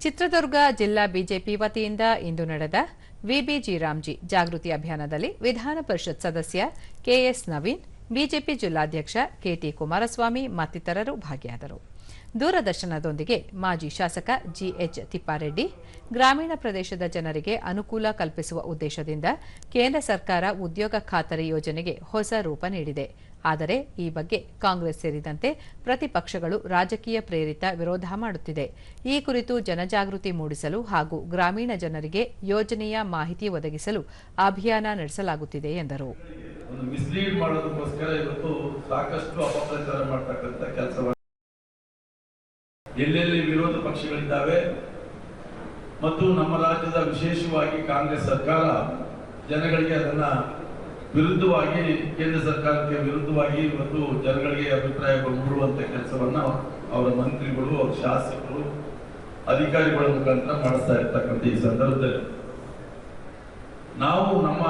ಚಿತ್ರದುರ್ಗ ಜಿಲ್ಲಾ ಬಿಜೆಪಿ ವತಿಯಿಂದ ಇಂದು ನಡೆದ ವಿಬಿಜಿ ರಾಮ್ಜಿ ಜಾಗೃತಿ ಅಭಿಯಾನದಲ್ಲಿ ವಿಧಾನ ಪರಿಷತ್ ಸದಸ್ಯ ಕೆಎಸ್ ನವೀನ್, ಬಿಜೆಪಿ ಜಿಲ್ಲಾಧ್ಯಕ್ಷ ಕೆಟಿ ಕುಮಾರಸ್ವಾಮಿ ಮತ್ತಿತರರು ಭಾಗಿಯಾದರು. ದೂರದರ್ಶನದೊಂದಿಗೆ ಮಾಜಿ ಶಾಸಕ ಜಿಎಚ್ ತಿಪ್ಪಾರೆಡ್ಡಿ, ಗ್ರಾಮೀಣ ಪ್ರದೇಶದ ಜನರಿಗೆ ಅನುಕೂಲ ಕಲ್ಪಿಸುವ ಉದ್ದೇಶದಿಂದ ಕೇಂದ್ರ ಸರ್ಕಾರ ಉದ್ಯೋಗ ಖಾತರಿ ಯೋಜನೆಗೆ ಹೊಸ ರೂಪ ನೀಡಿದೆ. ಆದರೆ ಈ ಬಗ್ಗೆ ಕಾಂಗ್ರೆಸ್ ಸೇರಿದಂತೆ ಪ್ರತಿಪಕ್ಷಗಳು ರಾಜಕೀಯ ಪ್ರೇರಿತ ವಿರೋಧ ಮಾಡುತ್ತಿದೆ. ಈ ಕುರಿತು ಜನಜಾಗೃತಿ ಮೂಡಿಸಲು ಹಾಗೂ ಗ್ರಾಮೀಣ ಜನರಿಗೆ ಯೋಜನೆಯ ಮಾಹಿತಿ ಒದಗಿಸಲು ಅಭಿಯಾನ ನಡೆಸಲಾಗುತ್ತಿದೆ ಎಂದರು. ಎಲ್ಲೆಲ್ಲಿ ವಿರೋಧ ಪಕ್ಷಗಳಿದ್ದಾವೆ ಮತ್ತು ನಮ್ಮ ರಾಜ್ಯದ ವಿಶೇಷವಾಗಿ ಕಾಂಗ್ರೆಸ್ ಸರ್ಕಾರ ಜನಗಳಿಗೆ ಅದನ್ನ ವಿರುದ್ಧವಾಗಿ, ಕೇಂದ್ರ ಸರ್ಕಾರಕ್ಕೆ ವಿರುದ್ಧವಾಗಿ ಇವತ್ತು ಜನಗಳಿಗೆ ಅಭಿಪ್ರಾಯ ಮೂಡುವಂತ ಕೆಲಸವನ್ನ ಅವರ ಮಂತ್ರಿಗಳು, ಅವರ ಶಾಸಕರು, ಅಧಿಕಾರಿಗಳ ಮುಖಾಂತರ ಮಾಡಿಸ್ತಾ ಇರ್ತಕ್ಕಂಥ ಈ ಸಂದರ್ಭದಲ್ಲಿ ನಾವು ನಮ್ಮ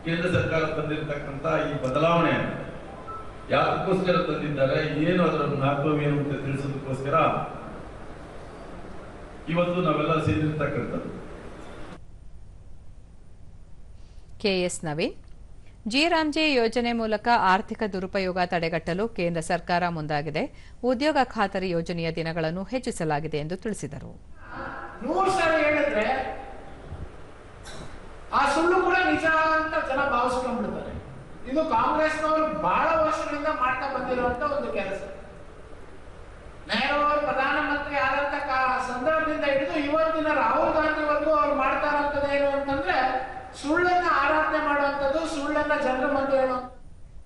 ಕೇಂದ್ರ ಸರ್ಕಾರ ತಂದಿರತಕ್ಕಂಥ ಈ ಬದಲಾವಣೆ ಯಾತಕ್ಕೋಸ್ಕರ ತಂದಿದ್ದಾರೆ, ಏನು ಅದರ ಮಹತ್ವವೇನು ಅಂತ ತಿಳಿಸೋದಕ್ಕೋಸ್ಕರ ಇವತ್ತು ನಾವೆಲ್ಲ ಸೇರಿರ್ತಕ್ಕಂಥದ್ದು. ಕೆಎಸ್ ನವೀನ್, ಜಿರಾಮ್ಜಿ ಯೋಜನೆ ಮೂಲಕ ಆರ್ಥಿಕ ದುರುಪಯೋಗ ತಡೆಗಟ್ಟಲು ಕೇಂದ್ರ ಸರ್ಕಾರ ಮುಂದಾಗಿದೆ. ಉದ್ಯೋಗ ಖಾತರಿ ಯೋಜನೆಯ ದಿನಗಳನ್ನು ಹೆಚ್ಚಿಸಲಾಗಿದೆ ಎಂದು ತಿಳಿಸಿದರು. 100 ಸಾರಿ ಹೇಳಿದ್ರೆ ಆ ಸುಳ್ಳು ಕೂಡ ನಿಜ ಅಂತ ಜನ ಭಾವಿಸ್ಕೊಂಡ್ಬಿಡ್ತಾರೆ. ಇದು ಕಾಂಗ್ರೆಸ್ನವರು ಬಹಳ ವರ್ಷಗಳಿಂದ ಮಾಡ್ತಾ ಬಂದಿರುವಂತ ಒಂದು ಕೆಲಸ. ನೆಹರು ಅವರು ಪ್ರಧಾನಮಂತ್ರಿ ಆದಂತ ಸಂದರ್ಭದಿಂದ ಹಿಡಿದು ಇವತ್ತಿನ ರಾಹುಲ್ ಗಾಂಧಿವರೆಗೂ ಅವ್ರು ಮಾಡ್ತಾ ಇರೋಂಥದ್ದು ಏನು ಅಂತಂದ್ರೆ ಸುಳ್ಳನ್ನ ಆರಾಧನೆ ಮಾಡುವಂಥದ್ದು, ಸುಳ್ಳನ್ನ ಜನರ ಮುಂದೆ ಹೇಳುವಂಥದ್ದು.